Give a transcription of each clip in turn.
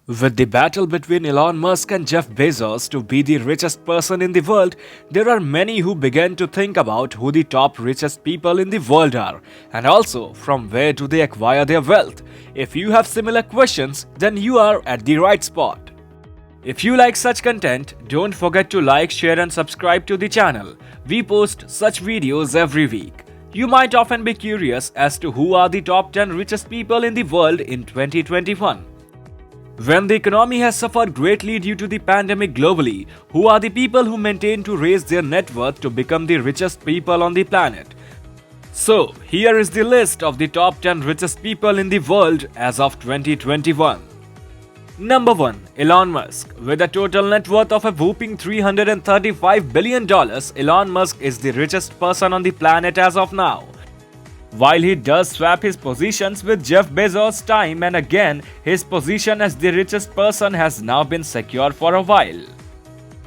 With the battle between Elon Musk and Jeff Bezos to be the richest person in the world, there are many who began to think about who the top richest people in the world are, and also from where do they acquire their wealth. If you have similar questions, then you are at the right spot. If you like such content, don't forget to like, share and subscribe to the channel. We post such videos every week. You might often be curious as to who are the top 10 richest people in the world in 2021. When the economy has suffered greatly due to the pandemic globally, who are the people who maintain to raise their net worth to become the richest people on the planet? So, here is the list of the top 10 richest people in the world as of 2021. Number 1. Elon Musk. With a total net worth of a whopping $335 billion, Elon Musk is the richest person on the planet as of now. While he does swap his positions with Jeff Bezos time and again, his position as the richest person has now been secure for a while.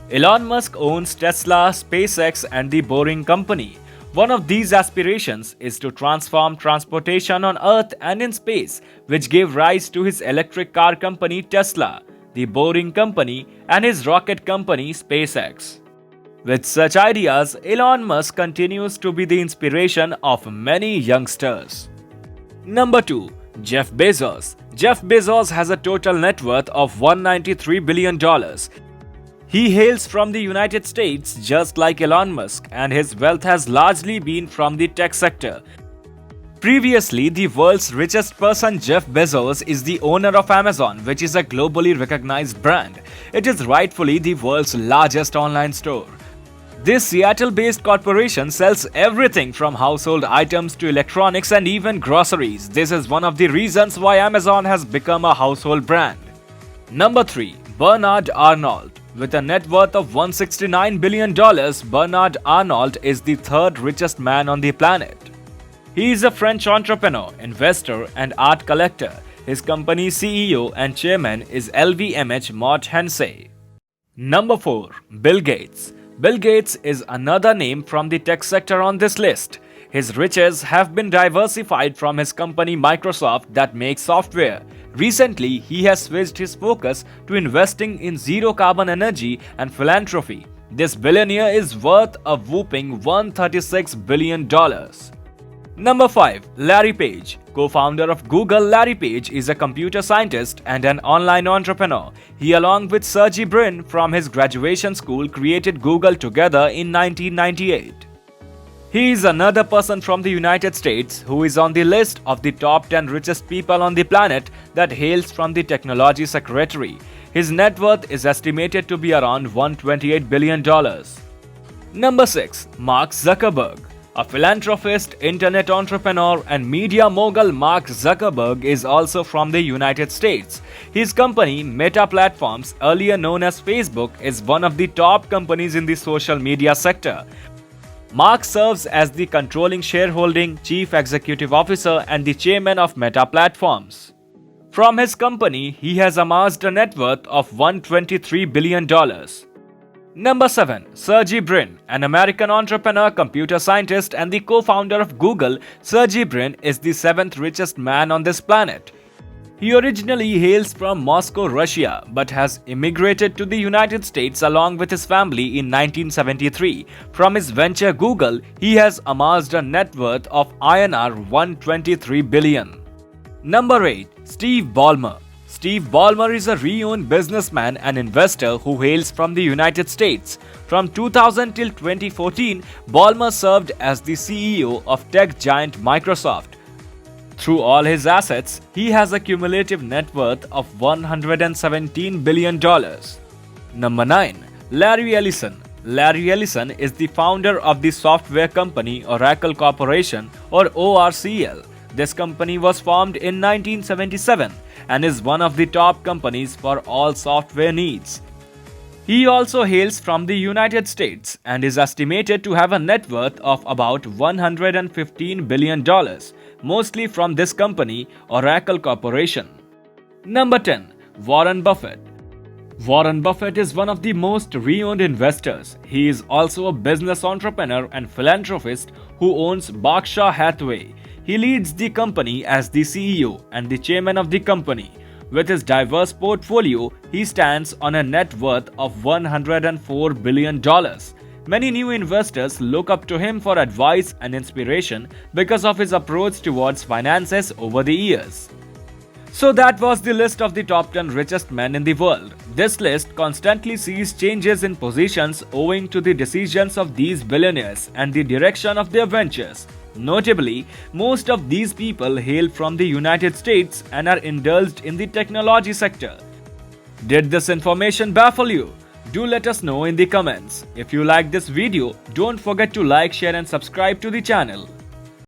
Elon Musk owns Tesla, SpaceX and the Boring Company. One of these aspirations is to transform transportation on Earth and in space, which gave rise to his electric car company Tesla, the Boring Company and his rocket company SpaceX. With such ideas, Elon Musk continues to be the inspiration of many youngsters. Number 2. Jeff Bezos. Jeff Bezos has a total net worth of $193 billion. He hails from the United States just like Elon Musk, and his wealth has largely been from the tech sector. Previously, the world's richest person Jeff Bezos is the owner of Amazon, which is a globally recognized brand. It is rightfully the world's largest online store. This Seattle-based corporation sells everything from household items to electronics and even groceries. This is one of the reasons why Amazon has become a household brand. Number 3. Bernard Arnault. With a net worth of $169 billion, Bernard Arnault is the third richest man on the planet. He is a French entrepreneur, investor and art collector. His company's CEO and chairman is LVMH Mott Hennessy. Number 4. Bill Gates. Bill Gates is another name from the tech sector on this list. His riches have been diversified from his company Microsoft that makes software. Recently, he has switched his focus to investing in zero carbon energy and philanthropy. This billionaire is worth a whopping $136 billion. Number 5. Larry Page. Co-founder of Google, Larry Page is a computer scientist and an online entrepreneur. He, along with Sergey Brin from his graduation school, created Google together in 1998. He is another person from the United States who is on the list of the top 10 richest people on the planet that hails from the technology secretary. His net worth is estimated to be around $128 billion. Number 6. Mark Zuckerberg. A philanthropist, internet entrepreneur and media mogul, Mark Zuckerberg is also from the United States. His company, Meta Platforms, earlier known as Facebook, is one of the top companies in the social media sector. Mark serves as the controlling shareholding, chief executive officer and the chairman of Meta Platforms. From his company, he has amassed a net worth of $123 billion. Number 7. Sergey Brin. An American entrepreneur, computer scientist and the co-founder of Google, Sergey Brin is the 7th richest man on this planet. He originally hails from Moscow, Russia, but has immigrated to the United States along with his family in 1973. From his venture Google, he has amassed a net worth of INR 123 billion. Number 8. Steve Ballmer. Steve Ballmer is a renowned businessman and investor who hails from the United States. From 2000 till 2014, Ballmer served as the CEO of tech giant Microsoft. Through all his assets, he has a cumulative net worth of $117 billion. Number 9. Larry Ellison. Larry Ellison is the founder of the software company Oracle Corporation or ORCL. This company was formed in 1977 and is one of the top companies for all software needs. He also hails from the United States and is estimated to have a net worth of about $115 billion, mostly from this company, Oracle Corporation. Number 10. Warren Buffett. Warren Buffett is one of the most renowned investors. He is also a business entrepreneur and philanthropist who owns Berkshire Hathaway. He leads the company as the CEO and the chairman of the company. With his diverse portfolio, he stands on a net worth of $104 billion. Many new investors look up to him for advice and inspiration because of his approach towards finances over the years. So that was the list of the top 10 richest men in the world. This list constantly sees changes in positions owing to the decisions of these billionaires and the direction of their ventures. Notably, most of these people hail from the United States and are indulged in the technology sector. Did this information baffle you? Do let us know in the comments. If you like this video, don't forget to like, share and subscribe to the channel.